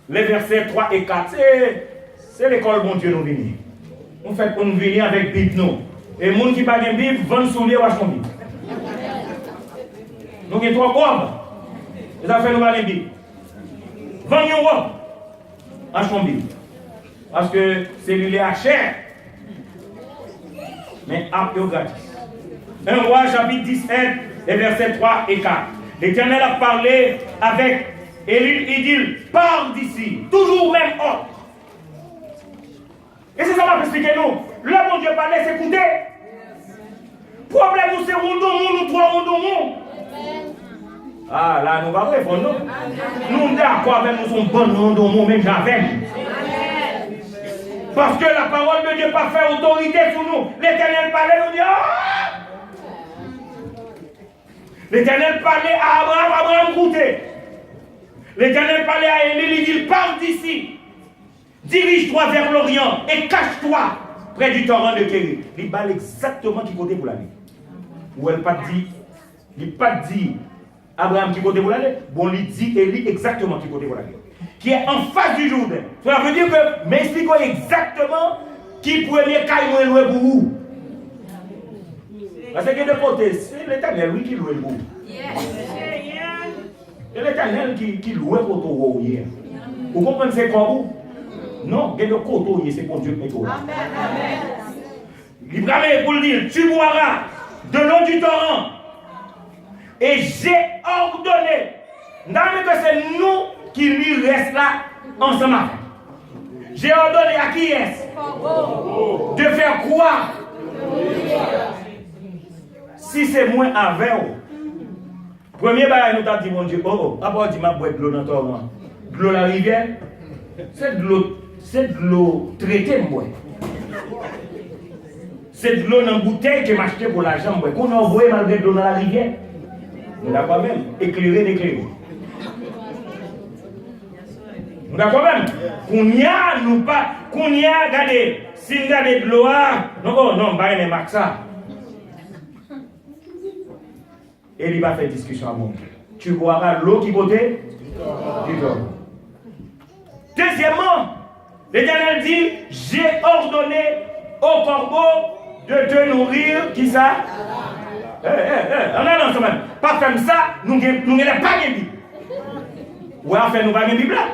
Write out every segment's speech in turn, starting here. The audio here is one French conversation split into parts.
les versets 3 et 4. C'est l'école, bon Dieu, nous venons. En fait, on vient avec Bible, nous. Et les gens qui n'ont pas de Bible, vont sous les roches Bible. Nous avons 3 robes. Et ça fait nous pas de Bible. 20 robes. Achetons Bible. Parce que c'est lui à cher. Mais à peu gratis. 1 Roi chapitre 17, les versets 3 et 4. L'Éternel a parlé avec Élie, il dit, pars d'ici. Toujours même ordre. Et c'est ça m'a expliqué nous. Là, mon Dieu parlait, c'est écouter. Problème, c'est rondon, nous trois rondons. Ah, là, nous va répondre, non? Nous, d'accord avec nous, sommes bons rondons, même j'avais. Parce que la parole de Dieu n'a pas fait autorité sur nous. L'Éternel parlait, nous dit, ah! L'Éternel parlait à Abraham, Abraham écoutez. L'Éternel parlait à Élie, il dit, pars d'ici. Dirige-toi vers l'Orient et cache-toi près du torrent de Kéri. Il parle exactement qui côté pour l'aller. Ou elle pas dit, il pas dit Abraham qui côté pour l'aller. Bon, il dit Élie exactement qui côté pour l'aller. Qui est en face du Jourdain. Cela veut dire que, mais expliquons exactement qui premier caillou est loué pour vous. Parce que de côté, c'est l'Éternel oui qui loue pour vous. C'est l'Éternel qui loue pour toi. Vous comprenez c'est quoi vous? Non, il y a de côté, c'est pour Dieu qui est là. Il va pour le dire, tu boiras de l'eau du torrent. Et j'ai ordonné. Non, mais que c'est nous qui lui reste là ensemble. J'ai ordonné à qui est-ce de faire quoi? Si c'est moins avec vous. Premier bagage nous t'a dit mon Dieu, oh, après dit ma boîte de l'eau dans le torrent. De l'eau la rivière, c'est de l'eau traitée, moi. C'est de l'eau dans la bouteille que j'ai acheté pour l'argent. Qu'on a envoyé malgré de l'eau dans la rivière. On n'a pas même éclairé. On a quand même. Qu'on y a, nous pas. Qu'on y a, regardez. Si nous regardez de l'eau, non, pas aimer ça. Et il va faire discussion à mon Dieu. Tu boiras l'eau qui côté du torrent. Deuxièmement, l'Éternel dit, j'ai ordonné au corbeau de te nourrir, qui ça? On a ensemble. Pas comme ça, nous n'avons pas de Bible. Ouais, en fait, nous n'avons pas de Bible là.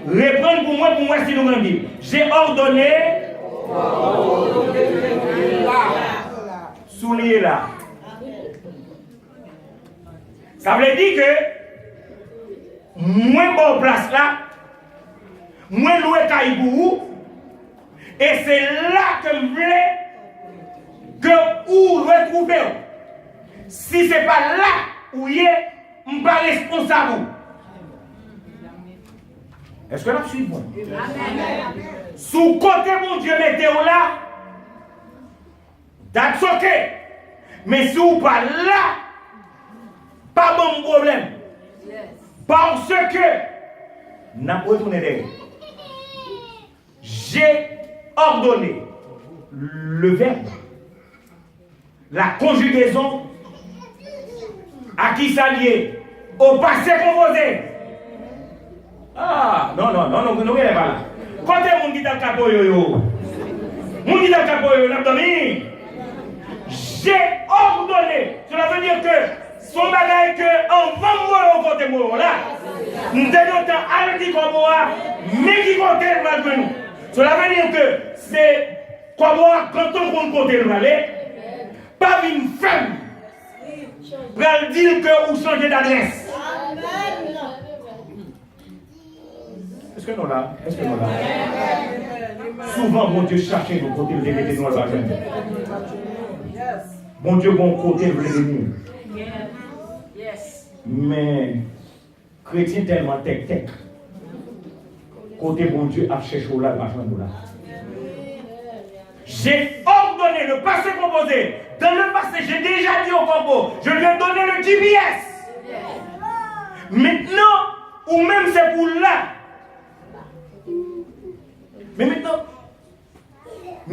Répondre pour moi si nous avons une Bible. J'ai ordonné. Soulier là. Ça veut dire que, moins bon place là, moins loué caillou, et c'est là que je voulais que vous retrouvez. Si ce n'est pas là où il est, je ne suis pas responsable. Est-ce que là, je suis bon? Sous côté mon Dieu, mettez-vous là, that's ok. Mais si vous pas là, pas bon problème. Parce que, n'a pas retourné derrière. J'ai ordonné le verbe, la conjugaison, à qui s'allier, au passé composé. Ah, non, vous n'avez pas là. Quand on dit dans le capot, j'ai ordonné. Cela veut dire que son bagage que en 20 mois au côté de là, nous devons arrêter comme moi, mais qui compte le nous. Cela veut dire que c'est comme moi, quand on compte côté le valet, pas une femme pour dire que vous changez d'adresse. Est-ce que nous là? Souvent, mon Dieu cherche nos côtés, vous mettez dans le bagage. Mon Dieu, bon côté, vous les venir. Mais, chrétien tellement tech. Côté bon Dieu, a cherché là, là. J'ai ordonné le passé composé. Dans le passé, j'ai déjà dit au corbeau, je lui ai donné le GPS. Maintenant, ou même c'est pour là. Mais maintenant,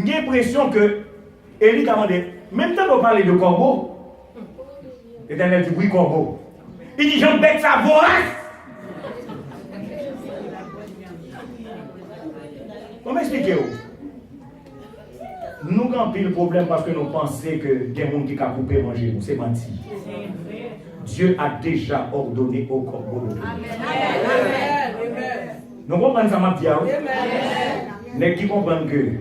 j'ai l'impression que Élie a demandé, même temps qu'on parle de corbeau, l'Éternel dit oui, corbeau. Il dit, j'embête sa voix. m'expliquer. Nous avons pile problème parce que nous pensons que des gens qui ont coupé manger, c'est menti. Dieu a déjà ordonné au corbeau de nous comprenons ça, ma vie. Mais qui comprennent que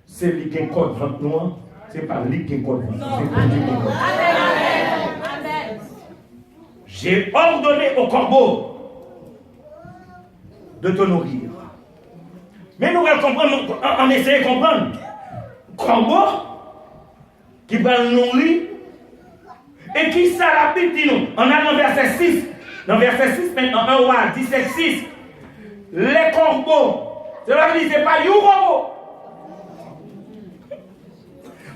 c'est lui qui code votre noir, ce n'est pas lui qui code votre noir, c'est Dieu qui code. J'ai ordonné au corbeau de te nourrir. Mais nous allons comprendre, on essaie de comprendre. Corbeau qui va le nourrir et qui ça la dit nous. On a dans verset 6. Dans verset 6, maintenant, 1 roi 17, 6. Les corbeaux. Cela veut dire que ce n'est pas you corbeau.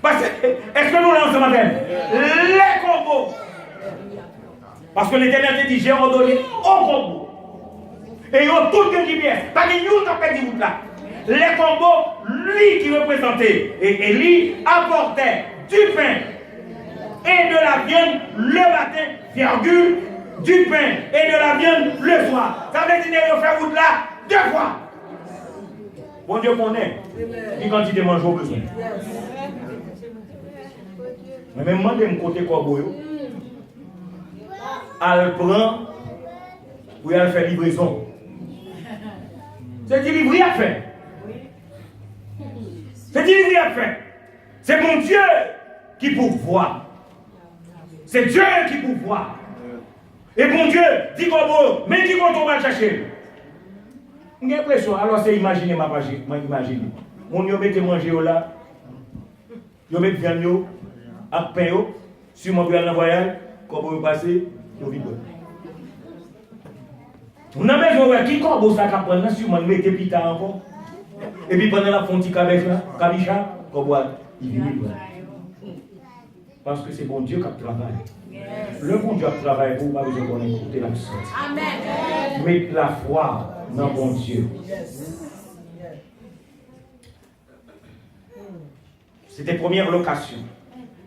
Parce que, est-ce que nous l'avons ce matin? Les corbeaux. Parce que l'Éternel dit, j'ai ordonné aux corbeaux. Et ils ont tout qui bien. Pas de nous qui ont fait du bout là. Les corbeaux, lui qui représentait, et lui apportait du pain et de la viande le matin, virgule, du pain et de la viande le soir. Ça veut dire qu'il fait route là 2 fois. Bon Dieu connaît, ni quantité mange au besoin. Mais même moi, je me côté corbeau, elle prend pour elle faire livraison. C'est du livre à faire. C'est du livre à faire. C'est mon Dieu qui pourvoit. C'est Dieu qui pourvoit. Et mon Dieu dit corbeau, mais qui on va chercher. J'ai l'impression, alors c'est imaginer ma page, imaginer. Mon Dieu mette manger là, yo mette viande avec pain sur mon bien en voyage, corbeau passé, yo vide. On a besoin de qui corbeau ça qu'a prendre sur mon mette pita encore. Et puis pendant la fontique avec là, Kabicha, corbeau il vit libre. Parce que c'est bon Dieu qui travaille. Le bon Dieu qui travaille pour pas besoin qu'on écoute la sorte. Amen. Mettez la foi dans bon Dieu. C'était première location.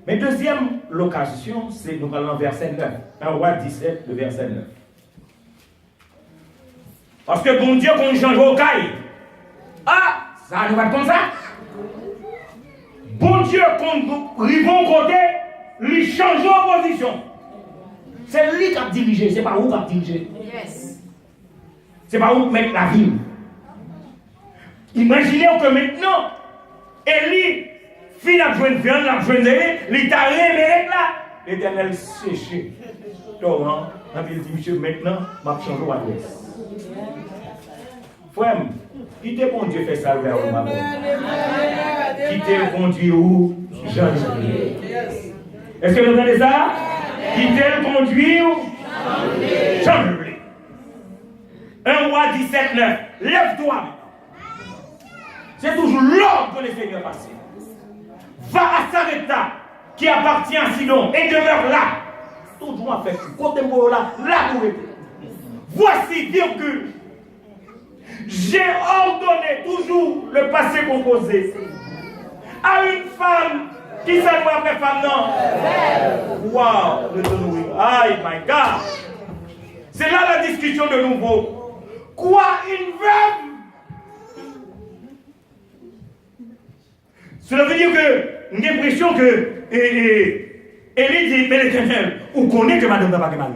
Mais deuxième location, c'est nous allons verset 9. 1 roi 17, le verset 9. Parce que bon Dieu qu'on change au caille. Ah, ça nous va comme ça. Bon Dieu qu'on rivons côté, lui change en position. C'est lui qui a dirigé, c'est pas où qui a dirigé. Yes. C'est pas où mettre la vie. Imaginez que maintenant, Élie, fille a joué de viande, a joué de lait, il t'a réveillé là. L'Éternel séché. Torrent, il dit, monsieur, maintenant, m'a changé l'adresse. Frère, qui te bon Dieu fait ça vers vous, ma mère? Qui te conduit où? Jean-Jésus. Est-ce que vous entendez ça? Qui te conduit où? Jean-Jésus. 1 roi 17, 9. Lève-toi. C'est toujours l'ordre que le Seigneur passe. Va à Sarepta, qui appartient à Sidon, et demeure là. Toujours à faire. Côté là, là pour être. Voici, virgule. J'ai ordonné toujours le passé composé à une femme qui s'est doit faire femme, non? Waouh, le tonneau. Aïe, my God. C'est là la discussion de nouveau. Quoi, une veuve? Cela veut dire que, j'ai l'impression que, Élie dit, mais l'Éternel, où connaît que madame n'a pas de mari?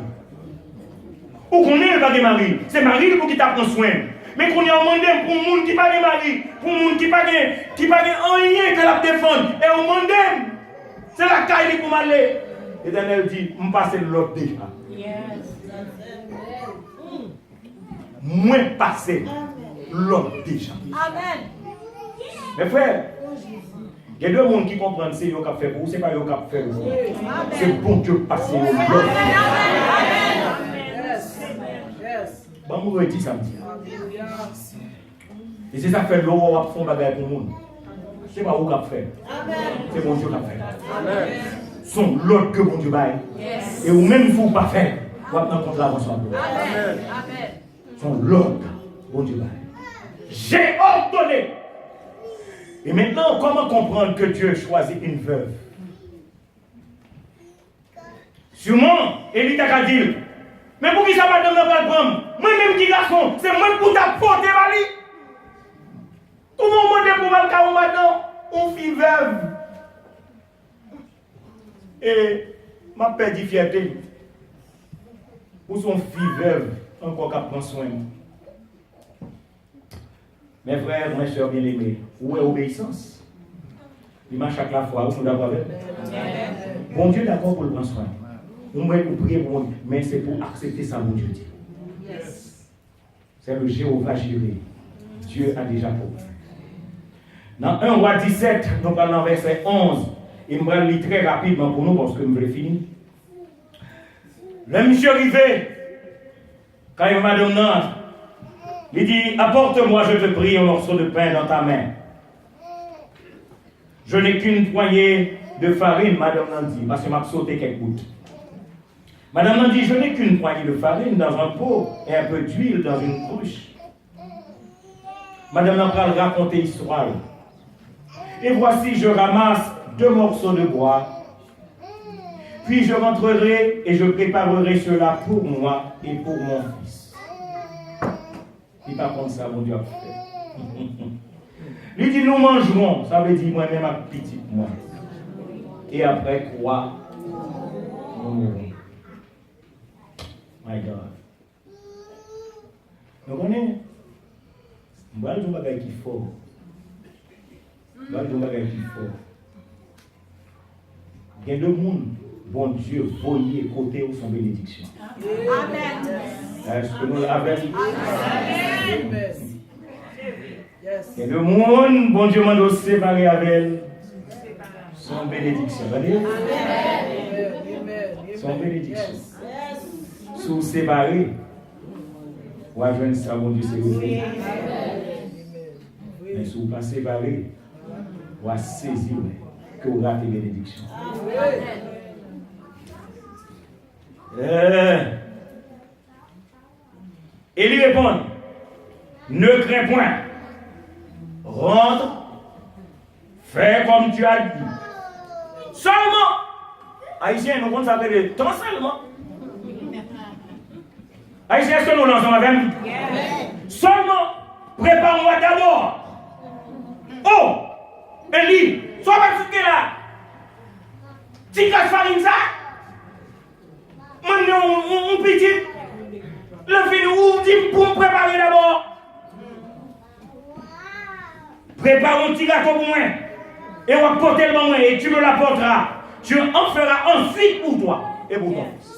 Où connaît pas de mari? C'est Marie qui t'a pris soin. Mais qu'on y a demandé pour les gens qui n'ont pas de mari, pour les gens qui n'ont pas rien que la défendre, et on demande, c'est la caille pour m'aller. L'Éternel dit, je passe l'autre déjà. Moi passer l'autre déjà. Amen. Mes frères, il y a 2 personnes qui comprennent ce qu'ils ont fait pour vous, ce n'est pas eux qui ont fait pour vous. C'est bon Dieu passer l'autre. Bon, vous avez dit samedi. Et c'est ça que fait l'eau à fond bagaille pour le monde. C'est pas vous qui avez fait. C'est bon Dieu qui a fait. Son l'autre que bon Dieu baille. Et vous-même, il ne faut pas faire. Vous avez rencontré l'avance en gloire. Son l'autre bon Dieu baille. J'ai ordonné. Et maintenant, comment comprendre que Dieu choisit une veuve? Sûrement, Élie t'a dit. Mais pour qui ça va donner pas le prendre? Moi-même qui garçon, c'est moi pour t'apporter ma vie. Tout le monde demande pour mal car maintenant, on fit veuve. Et ma perdu fierté. Pour son fille veuve, encore qu'à prendre soin. Mes frères, mes soeurs bien-aimés, où est l'obéissance? Il marche chaque fois, où nous d'abord avec. Bon Dieu d'accord pour le prendre soin. On va prier pour lui, mais c'est pour accepter ça, mon Dieu dit. C'est le Jéhovah Jireh. Dieu a déjà compris. Dans 1 Roi 17, nous parlons verset 11, il me lit très rapidement pour nous parce que je vais finir. Le monsieur arrivé, quand il m'a donné, il dit, apporte-moi, je te prie, un morceau de pain dans ta main. Je n'ai qu'une poignée de farine, madame l'a dit, parce que m'a sauté quelques gouttes. Madame l'a dit, je n'ai qu'une poignée de farine dans un pot et un peu d'huile dans une cruche. Madame l'a raconté l'histoire. Et voici, je ramasse 2 morceaux de bois. Puis je rentrerai et je préparerai cela pour moi et pour mon fils. Il pas comme ça, mon Dieu a fait. Il dit, nous mangerons. Ça veut dire moi-même ma petite moi. Et après quoi? Nous mourrons. My God. Nous connaissons. Je vais dire un bagage qui est fort. Je vais dire un bagage qui est fort. Il y a 2 mondes. Bon Dieu, voyez côté où son bénédiction. Amen. Est-ce que nous l'avons? Amen. Et le monde, bon Dieu, m'a séparé avec son bénédiction. Amen. Son bénédiction. Si vous séparez, vous avez ça, bon Dieu, c'est vous. Mais si vous ne pas séparez, vous allez saisir que vous ratez bénédiction. Et lui répond, ne crains point, rentre, fais comme tu as dit. Seulement, Haïtien, nous comptons ça de temps seulement. Haïtien, est-ce que nous lançons avec nous? Seulement, prépare-moi d'abord. Oh, Eli, sois pas foutu là. Tu casses farine ça? Maintenant, on petit. Le film où dit pour me préparer d'abord. Prépare un petit gâteau pour moi. Et on va porter le bon moi. Et tu me l'apporteras. Tu en feras ensuite pour toi et pour ton fils.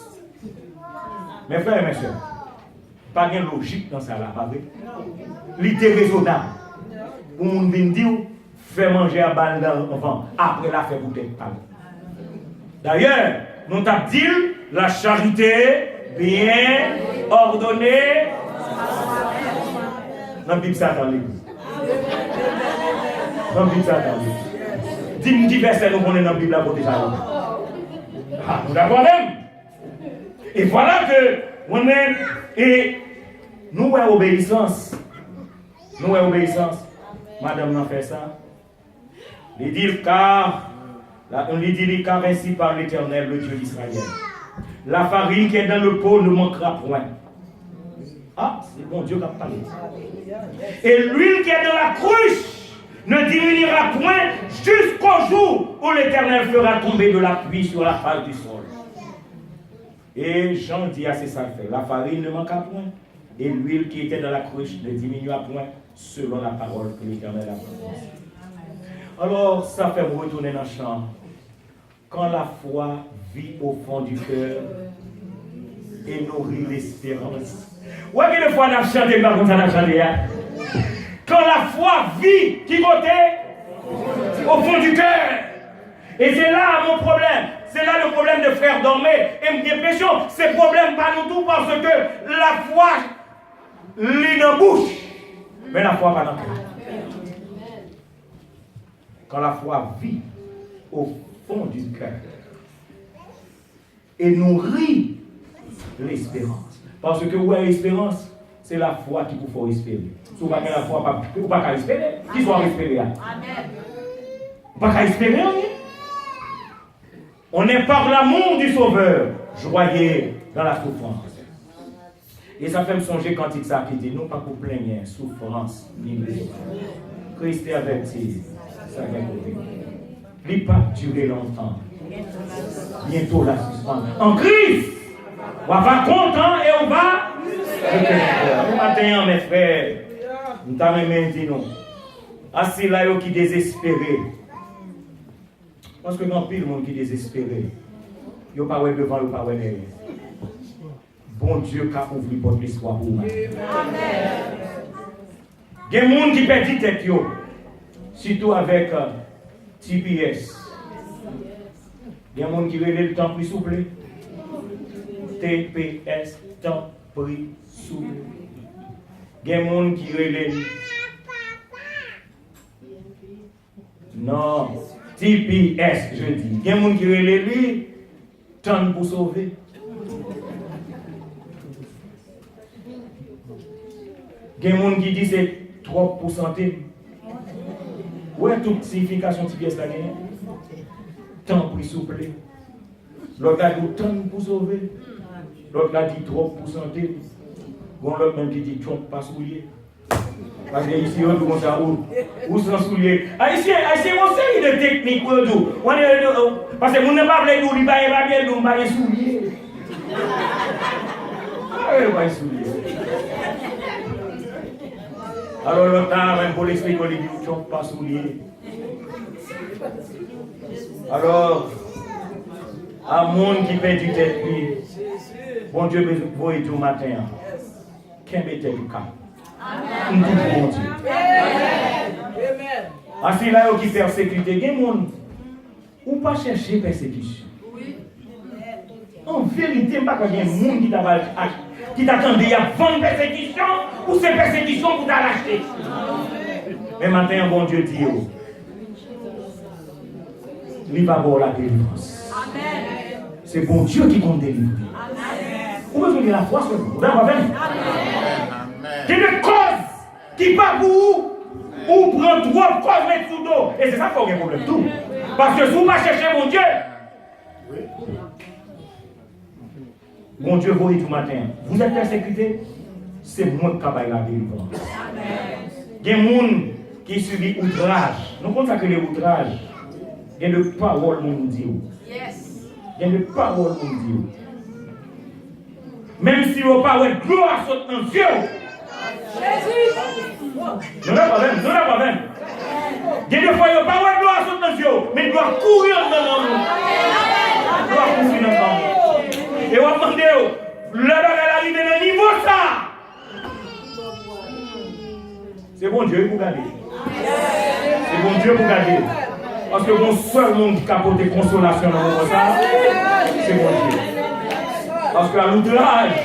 Mes frères et mes soeurs, pas de logique dans ça là, pas vrai? L'idée raisonnable. Pour mon vin dire, fais manger à balle dans l'enfant. Après la fait bouteille. D'ailleurs, nous t'avons dit la charité bien ordonnée. Dans la Bible, ça dans l'église. Dans la Bible, ça dans l'église. Dis-moi verset nous connaissons dans la Bible à côté de ça. Ah, nous d'accord même. Et voilà que on est et nous avons obéissance. Nous avons obéissance. Madame n'a fait ça. Il dit car ainsi par l'Éternel, le Dieu d'Israël. La farine qui est dans le pot ne manquera point. Ah, c'est bon Dieu qui a parlé. Et l'huile qui est dans la cruche ne diminuera point jusqu'au jour où l'Éternel fera tomber de la pluie sur la face du sol. Et Jean dit à ses fait, la farine ne manquera point. Et l'huile qui était dans la cruche ne diminuera point selon la parole que l'Éternel a prononcée. Alors, ça fait me retourner dans le champ. Quand la foi vit au fond du cœur et nourrit l'espérance. Ouais, quelle fois on a chanté, pas comme ça, on a chanté. Quand la foi vit, qui côté? Au fond du cœur. Et c'est là mon problème. C'est là le problème de frère Dormé et me dépêchons. C'est problème pas nous tout parce que la foi lit dans la bouche, mais la foi pas dans le cœur. Quand la foi vit au fond du cœur et nourrit l'espérance. Parce que où est l'espérance? C'est la foi qui vous faut espérer. Si vous n'avez pas la foi, vous ne pouvez pas espérer. Qui soit espérer? Amen. Vous ne pouvez pas espérer. On est par l'amour du Sauveur, joyeux dans la souffrance. Et ça fait me songer quand il ça qui dit, non pas pour plaigner, souffrance, ni Christ est averti, ça va être. Il n'a pas duré longtemps. Bientôt la suspendre. En Christ, on va content et on va. Le matin, mes frères, nous t'avons dit non. Assis là, qui désespéré. Parce que non, pile monde qui désespéré. Il n'y a pas devant, il n'y a pas derrière. Bon Dieu qui a ouvert porte l'histoire pour moi. Il y a des gens qui perdent tête, surtout avec TPS. Il y a des gens qui relèvent le temps plus souple. TPS, temps plus souple. Il y a des gens qui relèvent. Non, TPS, je dis. Il y a des gens qui relèvent temps pour sauver. Il y a des gens qui disent que c'est trop pour santé. Où est toute signification de TPS là? Temps pour souffler. L'autre a dit temps pour sauver. L'autre a dit trop pour santé. Bon, l'autre même qui dit trop pas soulier. Parce que ici, on dit ça où sans soulier. Ici, on série de techniques pour nous. Parce que nous n'avons pas voulu nous, il va bien nous, pas soulier. Ah, il va soulier. Alors l'autre a même pour l'expliquer, il dit trop pas soulier. Alors, à monde qui perd du tête, bon Dieu, vous êtes au matin. Qu'est-ce que tu as? Bon Dieu. Ainsi là, qui persécuté, il y a des gens ou pas chercher persécution. En vérité, il n'y a pas de gens qui t'attendait à vendre persécution ou c'est persécution pour t'arracher. Mais maintenant, bon Dieu dit, il va voir la délivrance. C'est bon Dieu qui compte délivrer. Vous pouvez dire la foi sur vous. Vous avez il y a des causes qui partent pour vous, ou prendre trop causes mettre sous dos. Et c'est ça qui a un problème tout. Parce que si vous ne pas chercher mon Dieu, bon Dieu, vous dites tout matin, vous êtes persécuté, c'est moi qui travaille la délivrance. Il y a des gens qui subissent outrage. Nous comptons que les outrages, il y a des paroles qui nous disent. Il y a des paroles qui nous disent. Même si vos paroles gloire sautent dans les yeux. Nous n'avons pas même. Il y a des fois, vos paroles gloire sautent dans les yeux, mais ils doivent courir dans le monde. Ils doivent courir dans le monde. Et on va demander, le bagage arrive dans le niveau ça. C'est bon Dieu pour garder. C'est bon Dieu pour garder. Parce que mon seul monde qui capote des consolations dans mon ça, c'est mon Dieu. Parce qu'à l'outrage,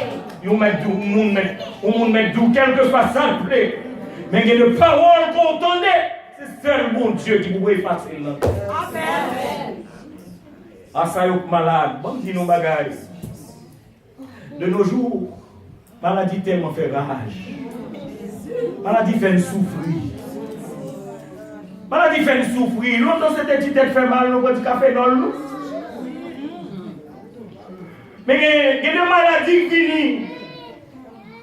on met d'où, quel que soit ça, mais il y a des paroles qu'on entendait, c'est seul mon Dieu qui pouvait effacer là. Amen. Ah, ça y est, malade, bon, dis nous bagaille. De nos jours, maladie tellement fait rage. Maladie fait souffrir. Maladie fait souffrir. L'autre, c'était petit tête fait mal, nous prenons du café dans l'eau. Mais il y a des maladies qui finissent.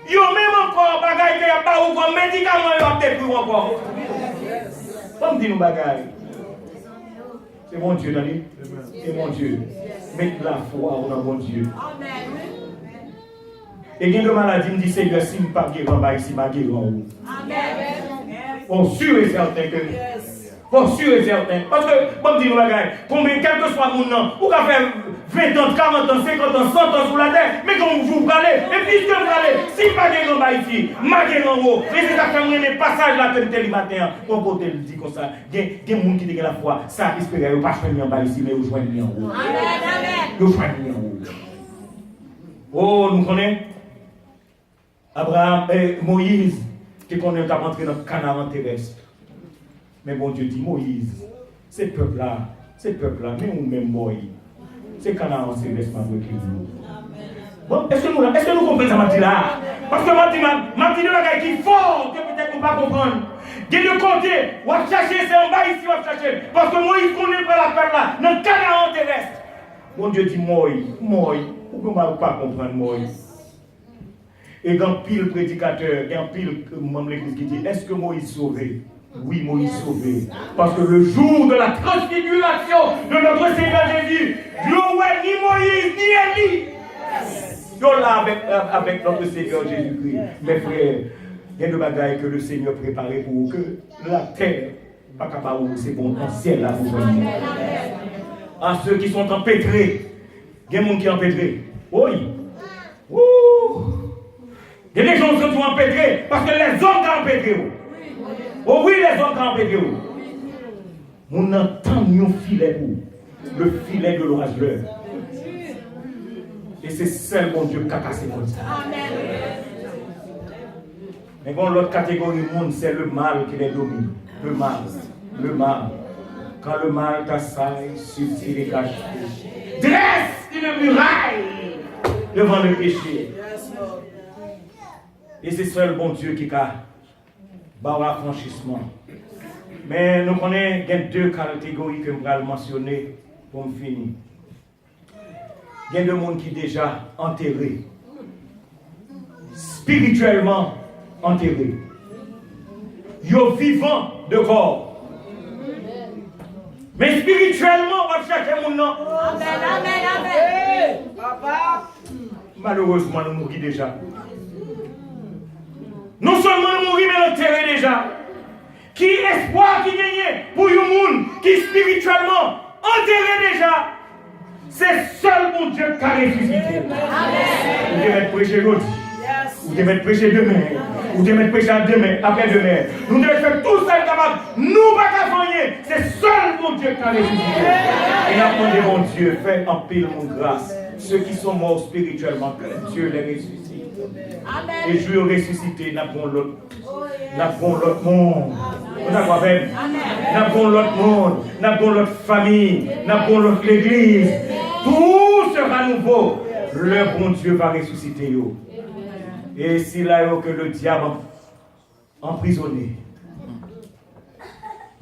Il y a même encore des bagailles qui n'ont pas ou comme médicaments qui ont détruit encore. Comme dit nous bagailles. C'est mon Dieu, Dani. C'est mon Dieu. Mettez la foi dans mon Dieu. Et il y a des maladies qui me disent, Seigneur, si je ne suis pas guéri, ici, je ne suis pas guéri. Amen. Pour sûr et certain que. Pour sûr et certain. Parce que, comme dit nous bagailles, combien, quel que soit mon nom, vous pouvez faire 20 ans, 40 ans, 50 ans, 100 ans sur la terre, mais quand vous allez, et puis que vous allez, si pas guéri en bas ici, ma guéri en haut, mais c'est ça qui fait un passage là, tel matin, pour côté le dit comme ça, il y a des gens qui disent la foi, ça espère, ils ne pas choisir en bas ici, mais ils choisissent en haut. Amen. Ils choisissent en haut. Oh, nous connaissons Abraham, Moïse, qui connaît qu'à rentrer dans le Canaan terrestre. Mais bon Dieu dit, Moïse, ce peuple-là, mais ou même Moïse, c'est Canaan terrestre, pas vous qui vous. Bon, est-ce que nous comprenons ça, Mathilda? Parce que Mathilda, qui est fort, que peut-être nous ne pas comprendre. De le côté, on va chercher, c'est en bas ici, on va chercher. Parce que Moïse connaît pas la peur là, dans le Canaan terrestre. Bon Dieu dit, Moïse, vous ne pouvez pas comprendre Moïse. Et quand pile prédicateur, et en pile membre de l'église qui dit, est-ce que Moïse sauvé? Oui, Moïse sauvé. Parce que le jour de la transfiguration de notre Seigneur Jésus, ni Moïse, ni Élie. Nous là avec notre Seigneur Jésus-Christ. Mes frères, il y a des bagailles que le Seigneur préparait pour que la terre, pas capable, c'est bon, dans le ciel là, vous voyez. À ceux qui sont empêtrés, il y a des gens qui sont empêtrés. Oui. Il y a des gens qui sont empêtrés parce que les hommes sont empêtrés. Oh oui, les hommes sont empêtrés. On entend un filet pour le filet de l'orageur. Et c'est seul mon Dieu qui a cassé comme ça. Mais bon, l'autre catégorie du monde, c'est le mal qui les domine. Le mal. Le mal. Quand le mal t'assaille, subtil et caché, dresse une muraille devant le péché. Et c'est seul bon Dieu qui a affranchissement. Mais nous connaissons deux catégories que je vais mentionner pour me finir. Il y a des gens qui sont déjà enterrés, spirituellement enterrés. Ils sont vivants de corps. Mais spirituellement, on va chercher mon nom. Amen, amen, amen. Papa. Malheureusement, nous mourons déjà. Non seulement nous mourons, mais nous enterrés déjà. Qui espoir qui gagne pour les gens qui spirituellement enterrés déjà? C'est seul mon Dieu qui a ressuscité. Vous devez prêcher aujourd'hui. Vous devez prêcher demain. Vous devez prêcher demain, après-demain. Nous devons faire tout ça capable. Nous ne pas faire. C'est seul mon Dieu qui a ressuscité. Et nous demandons mon Dieu, fais en pile mon grâce. Ceux qui sont morts spirituellement, que Dieu les ressuscite. Et je veux ressusciter, nous avons l'autre. Nous avons l'autre monde. Nous avons l'autre monde. Nous avons l'autre famille. Nous avons l'autre l'église. Tout sera nouveau. Le bon Dieu va ressusciter. Et c'est là que le diable emprisonné.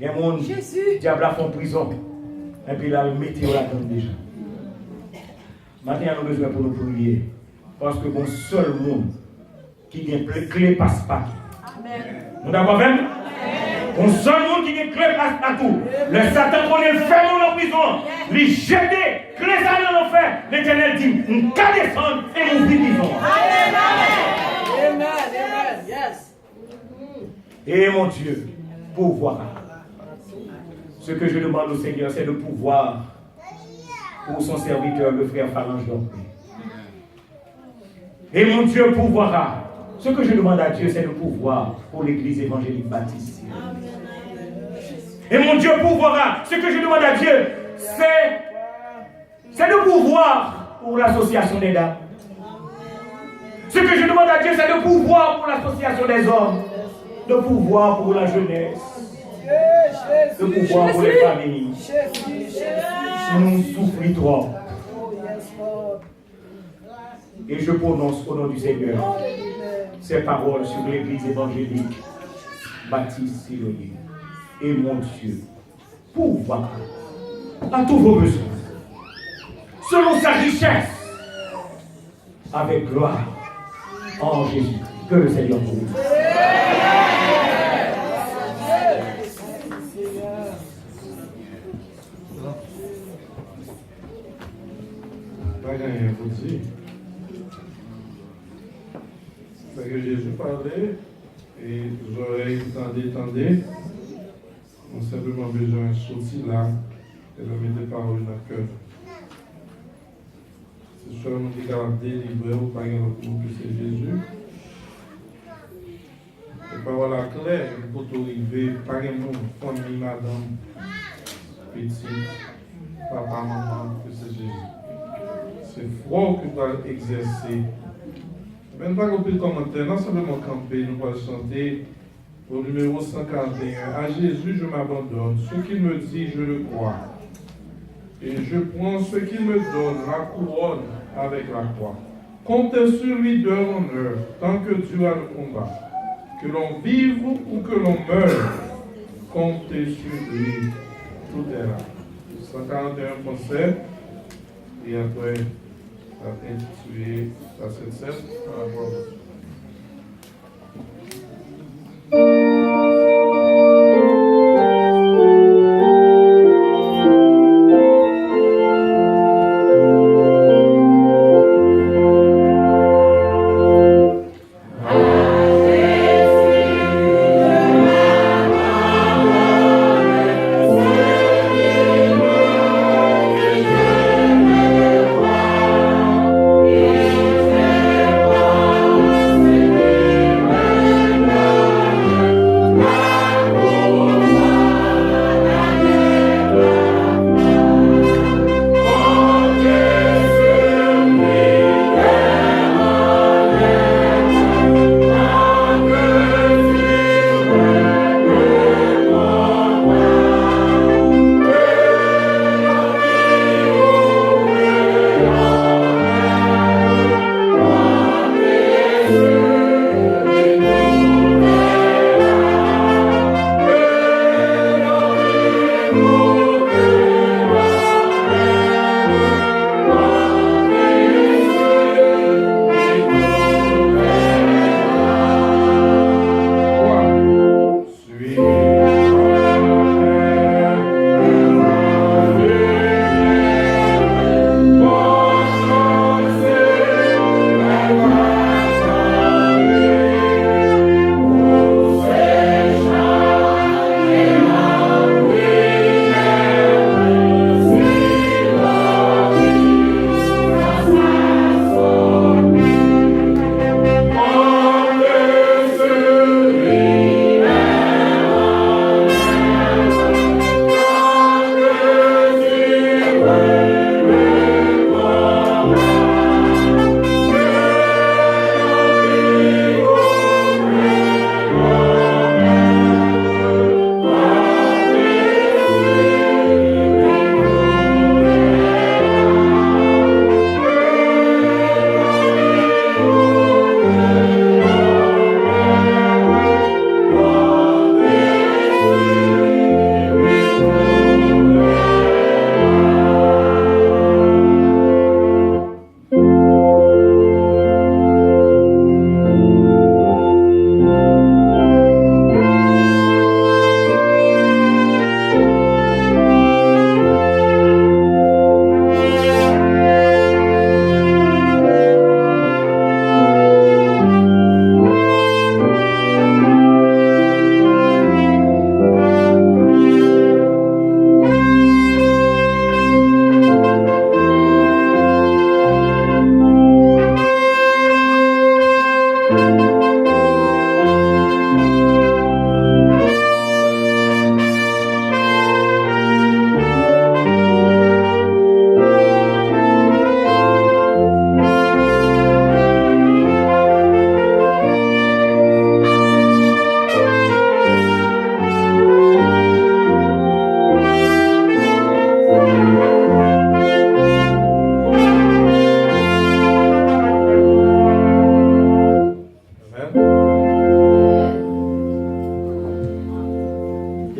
Il y a un monde, le diable a fait en prison. Et puis là, le météo là-dedans déjà. Maintenant, nous avons besoin pour nous prier. Parce que mon seul monde qui a une clé passe-partout. Nous avons même un seul monde qui a une clé passe-partout. Le Satan connaît le fait en prison. Les jeter, clé ça dans l'enfer. L'Éternel dit, on va descendre et on vit vivant. Amen. Yes. Et mon Dieu, pouvoir. Ce que je demande au Seigneur, c'est de pouvoir pour son serviteur, le frère Phalange d'Orpé. Et mon Dieu pourvoira. Ce que je demande à Dieu, c'est de pouvoir pour l'église évangélique baptiste. Et mon Dieu pourvoira. Ce que je demande à Dieu, c'est de pouvoir pour l'association des dames. Ce que je demande à Dieu, c'est de pouvoir pour l'association des hommes. De pouvoir pour la jeunesse. De pouvoir pour les familles. Nous souffrons trop. Et je prononce au nom du Seigneur ces paroles sur l'église évangélique baptiste Siloé. Et mon Dieu, pouvoir à tous vos besoins, selon sa richesse, avec gloire en Jésus. Que le Seigneur vous bénisse. C'est que Jésus parlait et les oreilles tendaient. On a simplement besoin de sortir là et de mettre des paroles dans le cœur. C'est seulement qui a délivré ou pas autre mot que c'est Jésus. Les paroles claires pour t'arriver, pas un mot, famille, madame, petite, papa, maman, que c'est Jésus. C'est fort que tu as exercé. Même pas compris le commentaire, non simplement camper, nous allons chanter au numéro 141. À Jésus, je m'abandonne. Ce qu'il me dit, je le crois. Et je prends ce qu'il me donne, la couronne avec la croix. Comptez sur lui d'heure en heure, tant que Dieu a le combat. Que l'on vive ou que l'on meure, comptez sur lui. Tout est là. 141 concert. Et après, ça intitulé la 7-7 par rapport à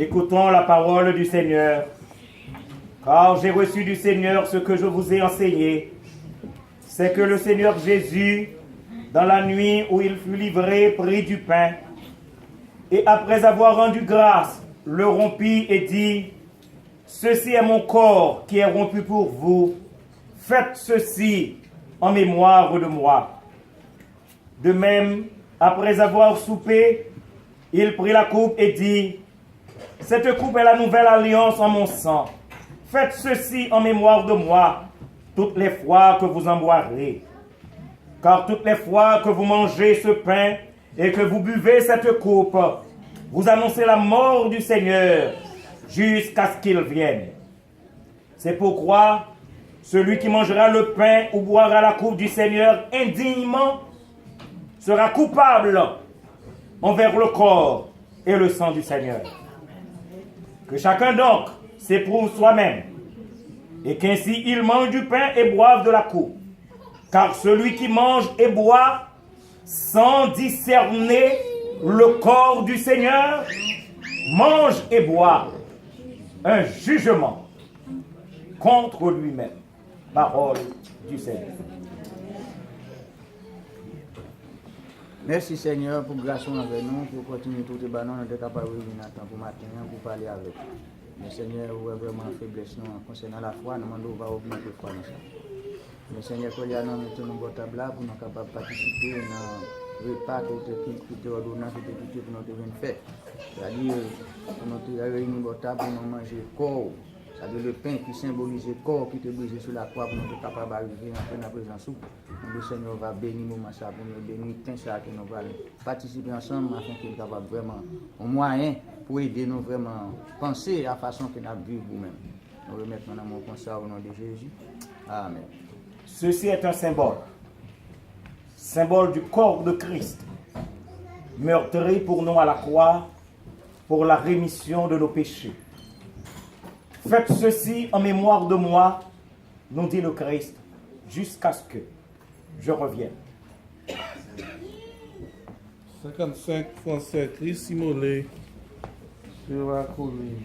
Écoutons la parole du Seigneur, car j'ai reçu du Seigneur ce que je vous ai enseigné. C'est que le Seigneur Jésus, dans la nuit où il fut livré, prit du pain, et après avoir rendu grâce, le rompit et dit, « Ceci est mon corps qui est rompu pour vous. Faites ceci en mémoire de moi. » De même, après avoir soupé, il prit la coupe et dit, « Cette coupe est la nouvelle alliance en mon sang. Faites ceci en mémoire de moi, toutes les fois que vous en boirez. Car toutes les fois que vous mangez ce pain et que vous buvez cette coupe, vous annoncez la mort du Seigneur jusqu'à ce qu'il vienne. C'est pourquoi celui qui mangera le pain ou boira la coupe du Seigneur indignement sera coupable envers le corps et le sang du Seigneur. Que chacun donc s'éprouve soi-même, et qu'ainsi il mange du pain et boive de la coupe. Car celui qui mange et boit sans discerner le corps du Seigneur mange et boit un jugement contre lui-même. Parole du Seigneur. Merci Seigneur pour grâce avec nous, pour continuer tout les ballons, on est capable de venir pour matin, pour parler avec nous. Mais Seigneur, vous avez vraiment faiblesse concernant la foi, nous demandons va augmenter la foi dans ça. Mais Seigneur, quand il y a nous mettons nos table là pour nous capables de participer dans le repas qui est ordonné, qui est pour nous venir faire. C'est-à-dire, pour nous réunir nos tables pour nous manger le corps. C'est-à-dire le pain qui symbolise le corps qui était brisé sur la croix pour nous être capables d'arriver en la présence. Le Seigneur va bénir nous, pour nous bénir tout ça que nous allons participer ensemble afin qu'il soit capable vraiment un moyen pour aider nous vraiment penser à la façon que nous vivons vous-même. Nous remettons dans mon conseil au nom de Jésus. Amen. Ceci est un symbole. Symbole du corps de Christ, meurtri pour nous à la croix pour la rémission de nos péchés. Faites ceci en mémoire de moi, nous dit le Christ, jusqu'à ce que je revienne. 55 Français, Christ immolé sur la colline.